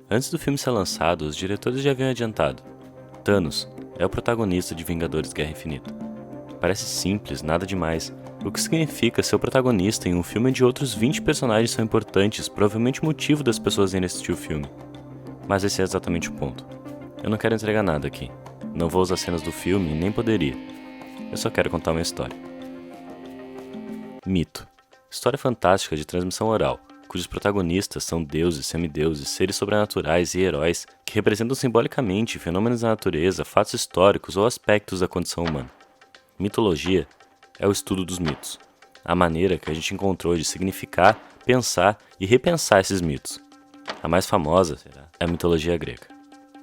Antes do filme ser lançado, os diretores já haviam adiantado. Thanos é o protagonista de Vingadores Guerra Infinita. Parece simples, nada demais, o que significa ser o protagonista em um filme onde outros 20 personagens são importantes, provavelmente o motivo das pessoas irem assistir o filme. Mas esse é exatamente o ponto. Eu não quero entregar nada aqui. Não vou usar cenas do filme, nem poderia. Eu só quero contar uma história. Mito. História fantástica de transmissão oral, cujos protagonistas são deuses, semideuses, seres sobrenaturais e heróis que representam simbolicamente fenômenos da natureza, fatos históricos ou aspectos da condição humana. Mitologia é o estudo dos mitos, a maneira que a gente encontrou de significar, pensar e repensar esses mitos. A mais famosa é a mitologia grega.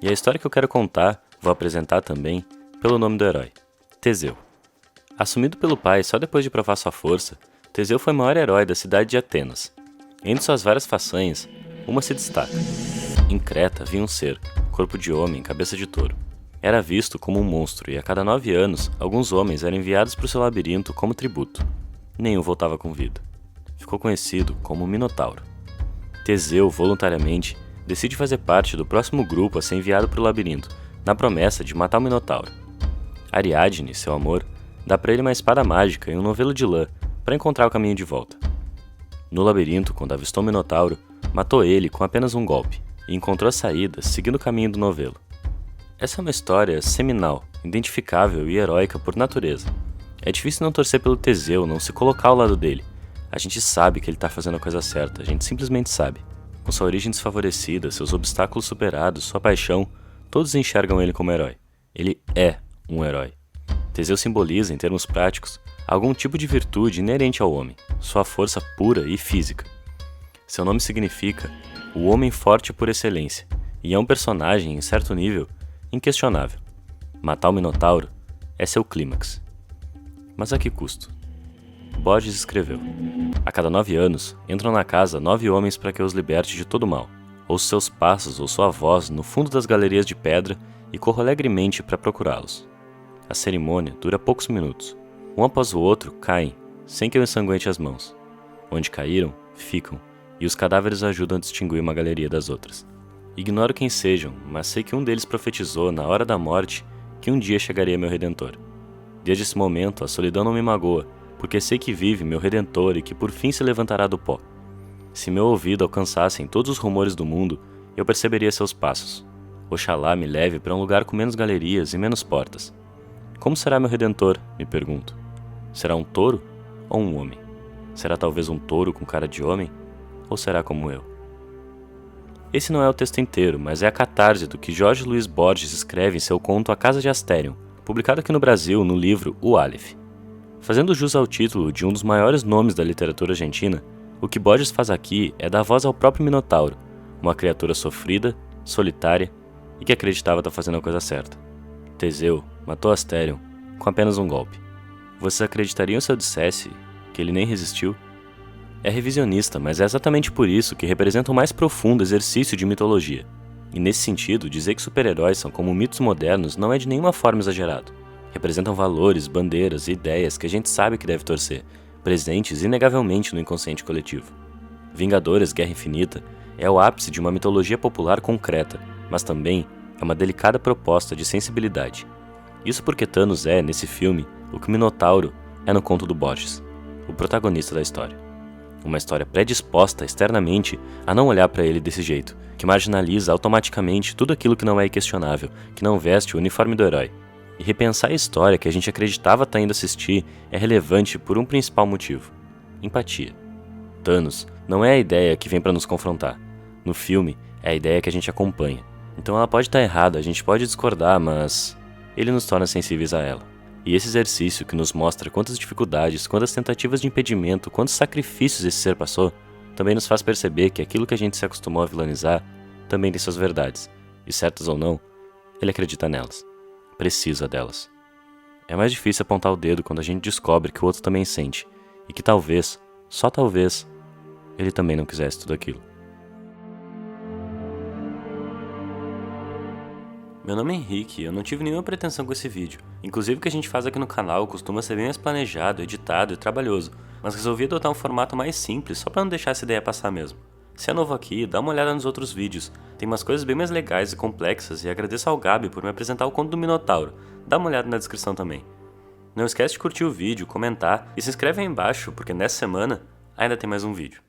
E a história que eu quero contar, vou apresentar também pelo nome do herói, Teseu. Assumido pelo pai só depois de provar sua força, Teseu foi o maior herói da cidade de Atenas. Entre suas várias façanhas, uma se destaca. Em Creta havia um ser, corpo de homem, cabeça de touro. Era visto como um monstro e a cada 9 anos, alguns homens eram enviados para o seu labirinto como tributo. Nenhum voltava com vida. Ficou conhecido como Minotauro. Teseu, voluntariamente, decide fazer parte do próximo grupo a ser enviado para o labirinto, na promessa de matar o Minotauro. Ariadne, seu amor, dá para ele uma espada mágica e um novelo de lã para encontrar o caminho de volta. No labirinto, quando avistou o Minotauro, matou ele com apenas um golpe e encontrou a saída seguindo o caminho do novelo. Essa é uma história seminal, identificável e heróica por natureza. É difícil não torcer pelo Teseu, não se colocar ao lado dele. A gente sabe que ele está fazendo a coisa certa, a gente simplesmente sabe. Com sua origem desfavorecida, seus obstáculos superados, sua paixão, todos enxergam ele como herói. Ele é um herói. Teseu simboliza, em termos práticos, algum tipo de virtude inerente ao homem, sua força pura e física. Seu nome significa o homem forte por excelência, e é um personagem, em certo nível, inquestionável. Matar o Minotauro é seu clímax. Mas a que custo? Borges escreveu: a cada 9 anos, entram na casa 9 homens para que os liberte de todo o mal. Ouço seus passos ou sua voz no fundo das galerias de pedra e corro alegremente para procurá-los. A cerimônia dura poucos minutos. Um após o outro caem, sem que eu ensanguente as mãos. Onde caíram, ficam, e os cadáveres ajudam a distinguir uma galeria das outras. Ignoro quem sejam, mas sei que um deles profetizou, na hora da morte, que um dia chegaria meu Redentor. Desde esse momento, a solidão não me magoa, porque sei que vive meu Redentor e que por fim se levantará do pó. Se meu ouvido alcançassem todos os rumores do mundo, eu perceberia seus passos. Oxalá me leve para um lugar com menos galerias e menos portas. Como será meu Redentor? Me pergunto. Será um touro ou um homem? Será talvez um touro com cara de homem? Ou será como eu? Esse não é o texto inteiro, mas é a catarse do que Jorge Luiz Borges escreve em seu conto A Casa de Asterion, publicado aqui no Brasil no livro O Aleph. Fazendo jus ao título de um dos maiores nomes da literatura argentina, o que Borges faz aqui é dar voz ao próprio Minotauro, uma criatura sofrida, solitária e que acreditava estar fazendo a coisa certa. Teseu matou Asterion com apenas um golpe. Vocês acreditariam se eu dissesse que ele nem resistiu? É revisionista, mas é exatamente por isso que representa o mais profundo exercício de mitologia. E nesse sentido, dizer que super-heróis são como mitos modernos não é de nenhuma forma exagerado. Representam valores, bandeiras e ideias que a gente sabe que deve torcer, presentes inegavelmente no inconsciente coletivo. Vingadores Guerra Infinita é o ápice de uma mitologia popular concreta, mas também é uma delicada proposta de sensibilidade. Isso porque Thanos é, nesse filme, o que Minotauro é no conto do Borges, o protagonista da história. Uma história predisposta externamente a não olhar para ele desse jeito, que marginaliza automaticamente tudo aquilo que não é inquestionável, que não veste o uniforme do herói. E repensar a história que a gente acreditava estar indo assistir é relevante por um principal motivo: empatia. Thanos não é a ideia que vem para nos confrontar. No filme, é a ideia que a gente acompanha. Então ela pode estar errada, a gente pode discordar, mas ele nos torna sensíveis a ela. E esse exercício que nos mostra quantas dificuldades, quantas tentativas de impedimento, quantos sacrifícios esse ser passou, também nos faz perceber que aquilo que a gente se acostumou a vilanizar também tem suas verdades, e certas ou não, ele acredita nelas, precisa delas. É mais difícil apontar o dedo quando a gente descobre que o outro também sente, e que talvez, só talvez, ele também não quisesse tudo aquilo. Meu nome é Henrique e eu não tive nenhuma pretensão com esse vídeo. Inclusive o que a gente faz aqui no canal costuma ser bem mais planejado, editado e trabalhoso, mas resolvi adotar um formato mais simples só para não deixar essa ideia passar mesmo. Se é novo aqui, dá uma olhada nos outros vídeos, tem umas coisas bem mais legais e complexas e agradeço ao Gabi por me apresentar o conto do Minotauro, dá uma olhada na descrição também. Não esquece de curtir o vídeo, comentar e se inscreve aí embaixo porque nessa semana ainda tem mais um vídeo.